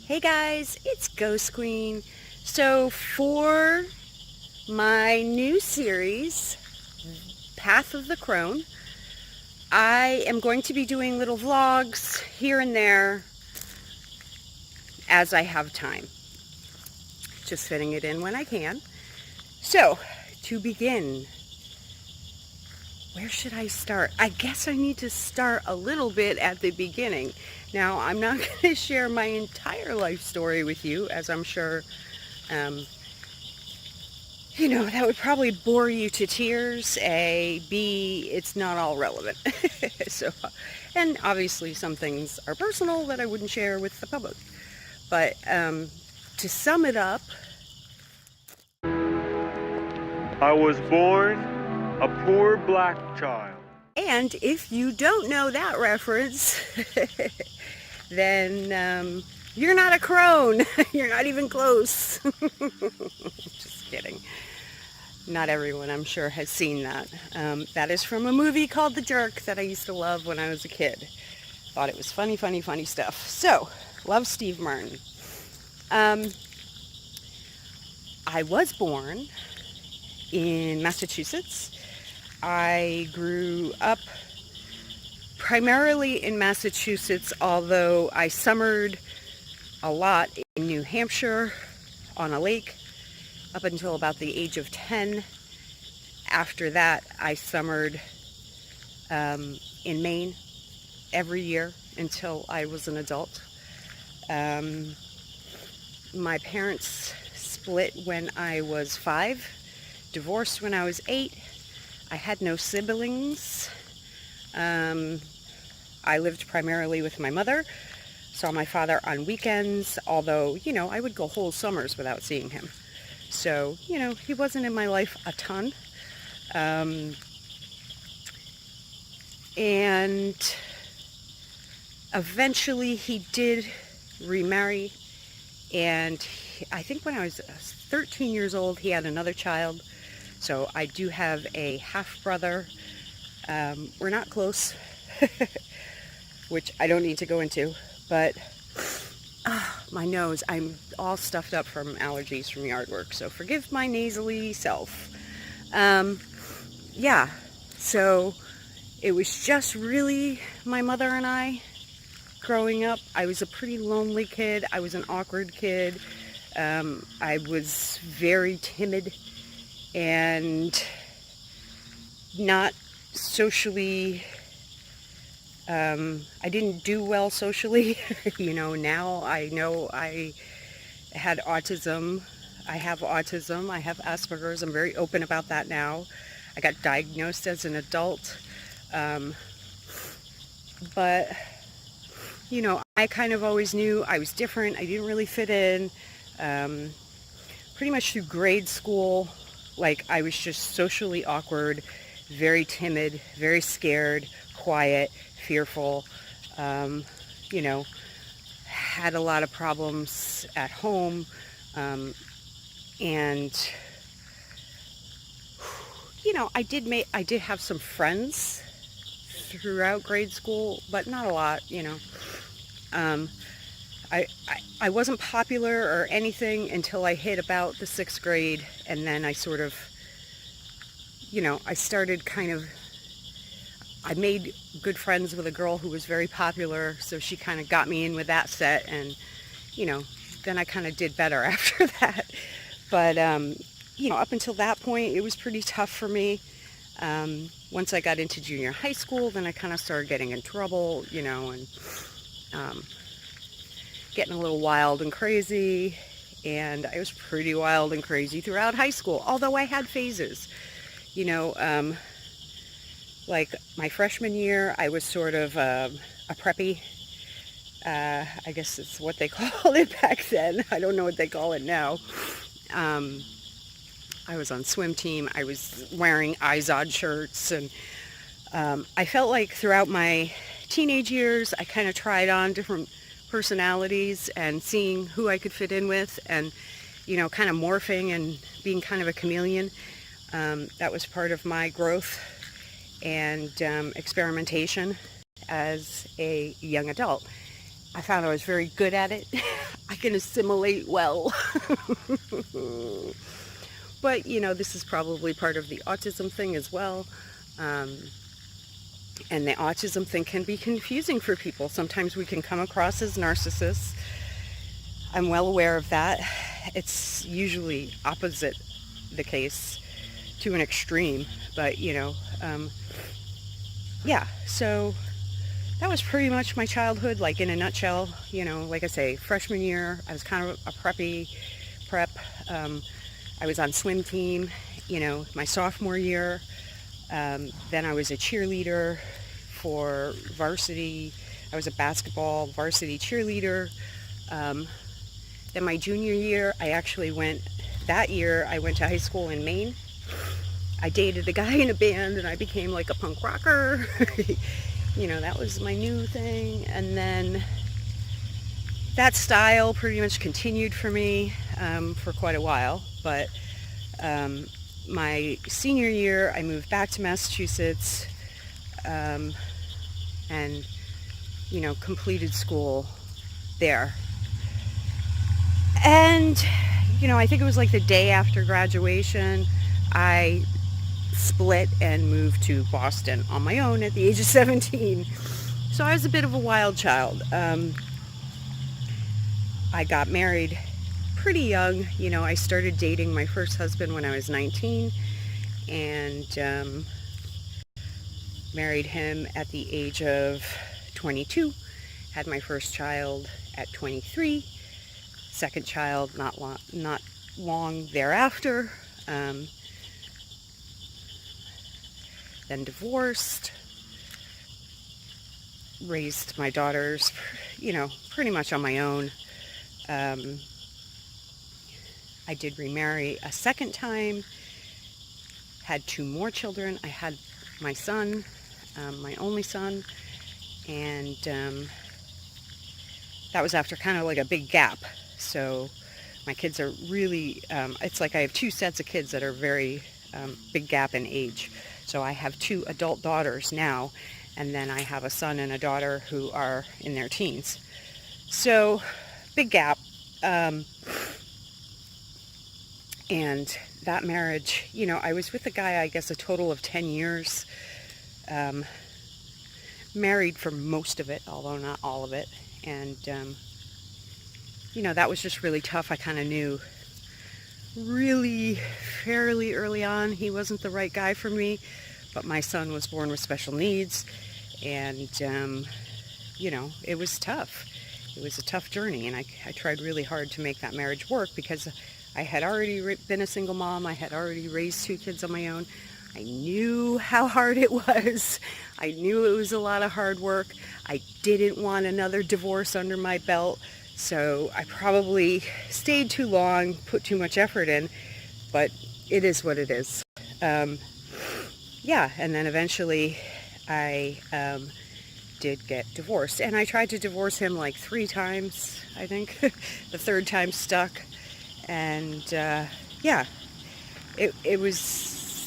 Hey guys, it's Ghost Queen. So for my new series, Path of the Crone, I am going to be doing little vlogs here and there as I have time. Just fitting it in when I can. So, to begin, where should I start? I guess I need to start a little bit at the beginning. Now, I'm not going to share my entire life story with you, as I'm sure um, that would probably bore you to tears. A, B, it's not all relevant. So, and obviously some things are personal that I wouldn't share with the public. But to sum it up, I was born a poor black child. and if you don't know that reference, then you're not a crone. You're not even close. Just kidding. Not everyone, I'm sure, has seen that. That is from a movie called The Jerk that I used to love when I was a kid. Thought it was funny, funny, funny stuff. So, love Steve Martin. I was born in Massachusetts. I grew up primarily in Massachusetts, although I summered a lot in New Hampshire on a lake up until about the age of 10. After that, I summered in Maine every year until I was an adult. My parents split when I was 5, divorced when I was 8. I had no siblings. I lived primarily with my mother, saw my father on weekends, although, I would go whole summers without seeing him. So, he wasn't in my life a ton. And eventually he did remarry, and I think when I was 13 years old, he had another child. So I do have a half brother. We're not close, which I don't need to go into, but my nose, I'm all stuffed up from allergies from yard work, so forgive my nasally self. Yeah, so it was just really my mother and I growing up. I was a pretty lonely kid. I was an awkward kid. I was very timid and not socially, I didn't do well socially. Now I know I had autism. I have autism. I have Asperger's. I'm very open about that now. I got diagnosed as an adult. But, I kind of always knew I was different. I didn't really fit in. Pretty much through grade school, I was just socially awkward, very timid, very scared, quiet, fearful, had a lot of problems at home, and I did have some friends throughout grade school, but not a lot. I wasn't popular or anything until I hit about the 6th grade, and then I sort of, I started I made good friends with a girl who was very popular, so she kind of got me in with that set, and, then I kind of did better after that. But, up until that point, it was pretty tough for me. Once I got into junior high school, then I kind of started getting in trouble, and getting a little wild and crazy. And I was pretty wild and crazy throughout high school, although I had phases. Like my freshman year, I was sort of a preppy. I guess it's what they called it back then. I don't know what they call it now. I was on swim team. I was wearing Izod shirts, and I felt like throughout my teenage years, I kind of tried on different personalities and seeing who I could fit in with, and kind of morphing and being kind of a chameleon. That was part of my growth and experimentation as a young adult. I found I was very good at it. I can assimilate well. But, this is probably part of the autism thing as well. Um, and the autism thing can be confusing for people. Sometimes we can come across as narcissists. I'm well aware of that. It's usually opposite the case to an extreme. But, yeah. So that was pretty much my childhood, like in a nutshell. Like I say, freshman year, I was kind of a prep. I was on swim team, my sophomore year. Then I was a cheerleader for varsity. I was a basketball varsity cheerleader. Then my junior year, that year I went to high school in Maine. I dated a guy in a band and I became like a punk rocker. That was my new thing. And then that style pretty much continued for me for quite a while. But my senior year, I moved back to Massachusetts and, completed school there. And, I think it was like the day after graduation, I split and moved to Boston on my own at the age of 17. So I was a bit of a wild child. I got married pretty young. I started dating my first husband when I was 19 and married him at the age of 22. Had my first child at 23. Second child not long thereafter. Then divorced, raised my daughters, pretty much on my own. I did remarry a second time, had 2 more children. I had my son, my only son, and that was after kind of like a big gap. So my kids are really, it's like I have 2 sets of kids that are very big gap in age. So I have 2 adult daughters now, and then I have a son and a daughter who are in their teens. So, big gap. And that marriage, I was with a guy, I guess, a total of 10 years. Married for most of it, although not all of it. And, that was just really tough. I kind of knew really fairly early on he wasn't the right guy for me, but my son was born with special needs, and it was tough. It was a tough journey, and I tried really hard to make that marriage work because I had already been a single mom. I had already raised 2 kids on my own. I knew how hard it was. I knew it was a lot of hard work. I didn't want another divorce under my belt. So I probably stayed too long, put too much effort in, but it is what it is. Yeah, and then eventually I did get divorced. And I tried to divorce him like 3 times, I think. The 3rd time stuck. And yeah,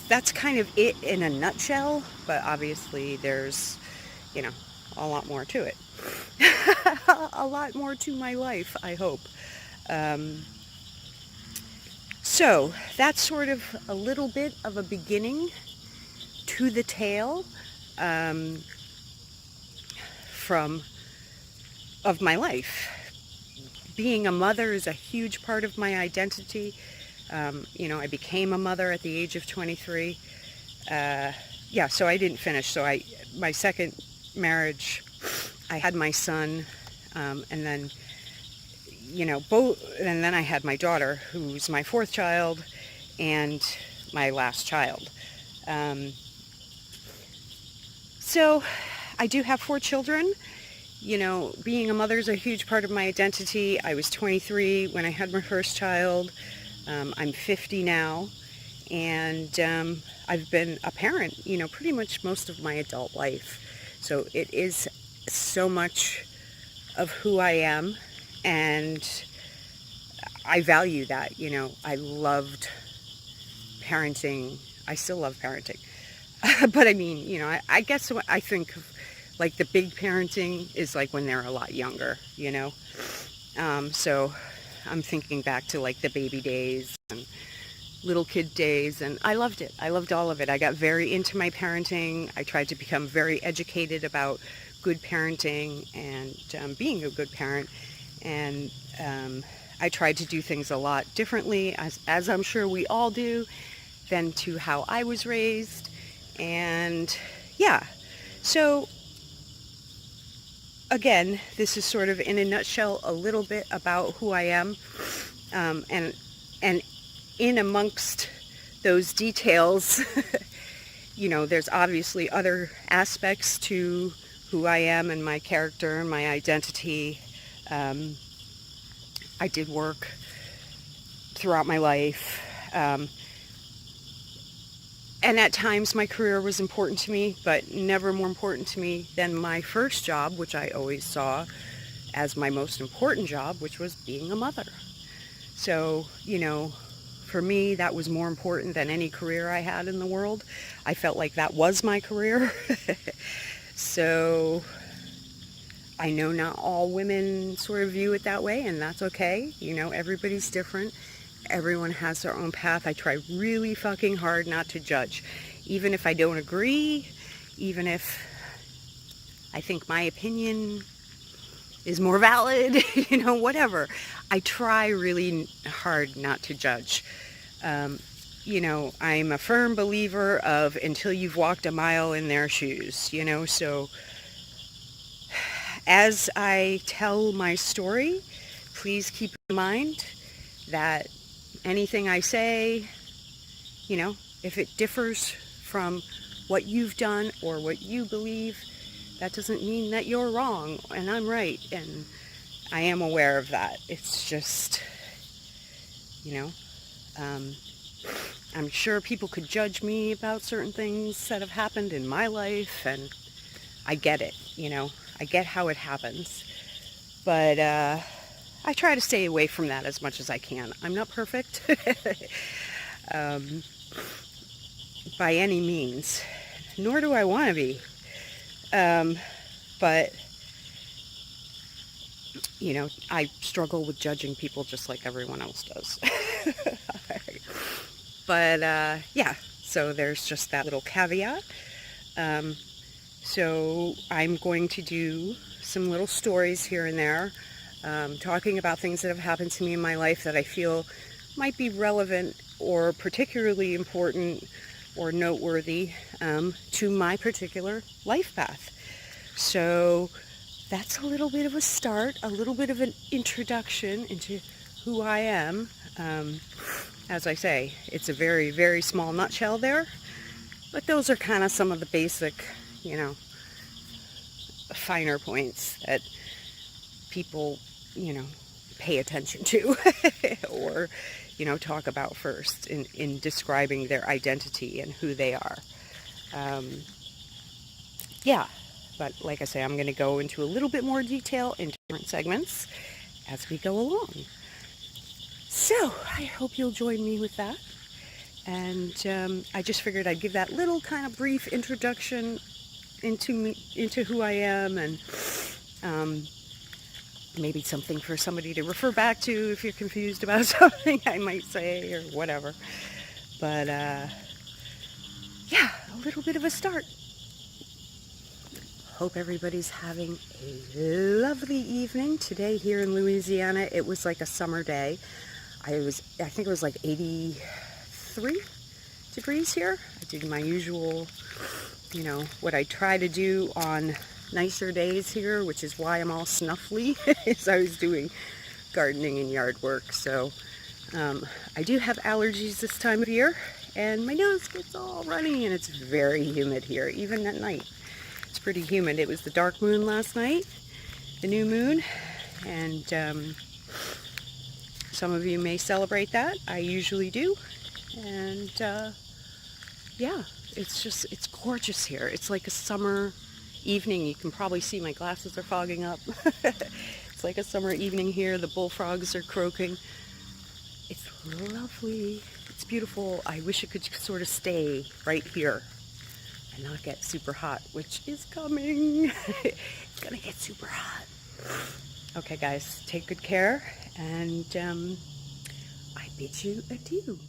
that's kind of it in a nutshell, but obviously there's, a lot more to it. A lot more to my life, I hope. So that's sort of a little bit of a beginning to the tale of my life. Being a mother is a huge part of my identity. I became a mother at the age of 23. So I didn't finish. So my second marriage, I had my son, and then, and then I had my daughter, who's my 4th child, and my last child. So I do have 4 children. Being a mother is a huge part of my identity. I was 23 when I had my first child. I'm 50 now, and I've been a parent, pretty much most of my adult life. So it is so much of who I am, and I value that. I loved parenting. I still love parenting. But I mean, I guess I think of like the big parenting is like when they're a lot younger, So I'm thinking back to like the baby days and little kid days, and I loved it. I loved all of it. I got very into my parenting. I tried to become very educated about good parenting and being a good parent. And I tried to do things a lot differently, as I'm sure we all do, than to how I was raised. And yeah, so again, this is sort of in a nutshell a little bit about who I am, and in amongst those details, you know, there's obviously other aspects to who I am and my character and my identity. I did work throughout my life, and at times my career was important to me, but never more important to me than my first job, which I always saw as my most important job, which was being a mother. So, you know, for me, that was more important than any career I had in the world. I felt like that was my career. So I know not all women sort of view it that way, and that's okay. You know, everybody's different. Everyone has their own path. I try really fucking hard not to judge. Even if I don't agree, even if I think my opinion is more valid, you know, whatever. I try really hard not to judge. You know, I'm a firm believer of until you've walked a mile in their shoes, you know, so as I tell my story, please keep in mind that anything I say, you know, if it differs from what you've done or what you believe, that doesn't mean that you're wrong and I'm right. And I am aware of that. It's just, you know, I'm sure people could judge me about certain things that have happened in my life, and I get it, you know, I get how it happens. But I try to stay away from that as much as I can. I'm not perfect by any means, nor do I want to be. But, you know, I struggle with judging people just like everyone else does. But, yeah, so there's just that little caveat. So I'm going to do some little stories here and there, talking about things that have happened to me in my life that I feel might be relevant or particularly important or noteworthy to my particular life path. So that's a little bit of a start, a little bit of an introduction into who I am. As I say, it's a very, very small nutshell there, but those are kind of some of the basic, you know, finer points that people, you know, pay attention to or, you know, talk about first in describing their identity and who they are. Yeah, but like I say, I'm going to go into a little bit more detail in different segments as we go along. So I hope you'll join me with that. And I just figured I'd give that little kind of brief introduction into me, into who I am, and maybe something for somebody to refer back to if you're confused about something I might say or whatever. But yeah, a little bit of a start. Hope everybody's having a lovely evening. Today here in Louisiana, it was like a summer day. I think it was like 83 degrees here. I did my usual, you know, what I try to do on nicer days here, which is why I'm all snuffly, is I was doing gardening and yard work. So I do have allergies this time of year, and my nose gets all runny, and it's very humid here, even at night. It's pretty humid. It was the dark moon last night, the new moon, and some of you may celebrate that. I usually do. And yeah, it's gorgeous here. It's like a summer evening. You can probably see my glasses are fogging up. It's like a summer evening here. The bullfrogs are croaking. It's lovely. It's beautiful. I wish it could sort of stay right here and not get super hot, which is coming. It's gonna get super hot. Okay, guys, take good care, and I bid you adieu.